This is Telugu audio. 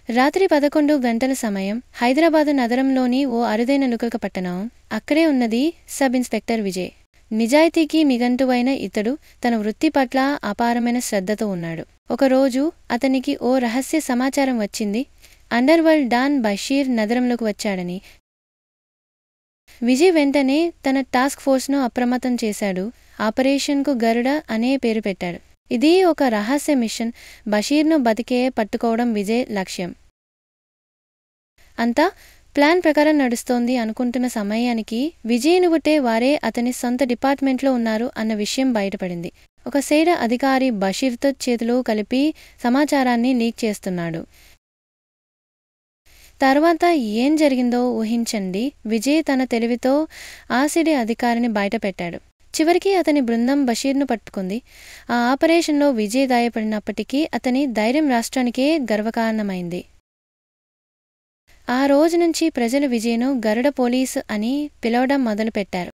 రాత్రి 11 గంటల సమయం. హైదరాబాదు నగరంలోని ఓ అరుదైన నుకక పట్టణం. అక్కడే ఉన్నది సబ్ ఇన్స్పెక్టర్ విజయ్. నిజాయితీకి మిగంటువైన ఇతడు తన వృత్తి పట్ల అపారమైన శ్రద్ధతో ఉన్నాడు. ఒకరోజు అతనికి ఓ రహస్య సమాచారం వచ్చింది. అండర్వరల్డ్ డాన్ బషీర్ నగరంలోకి వచ్చాడని. విజయ్ వెంటనే తన టాస్క్ ఫోర్స్ను అప్రమత్తం చేశాడు. ఆపరేషన్కు గరుడ అనే పేరు పెట్టాడు. ఇది ఒక రహస్య మిషన్. బషీర్ను బతికే పట్టుకోవడం విజయ్ లక్ష్యం. అంతా ప్లాన్ ప్రకారం నడుస్తోంది అనుకుంటున్న సమయానికి విజయ్ను గుట్టే వారే అతని సొంత డిపార్ట్మెంట్లో ఉన్నారు అన్న విషయం బయటపడింది. ఒక సైడ్ అధికారి బషీర్తో చేతులు కలిపి సమాచారాన్ని లీక్ చేస్తున్నాడు. తర్వాత ఏం జరిగిందో ఊహించండి. విజయ్ తన తెలివితో ఆసిడి అధికారిని బయటపెట్టాడు. చివరికి అతని బృందం బషీర్ను పట్టుకుంది. ఆ ఆపరేషన్లో విజయ్ గాయపడినప్పటికీ అతని ధైర్యం రాష్ట్రానికే గర్వకారణమైంది. ఆ రోజు నుంచి ప్రజలు విజయ్ను గరుడ పోలీసు అని పిలవడం మొదలుపెట్టారు.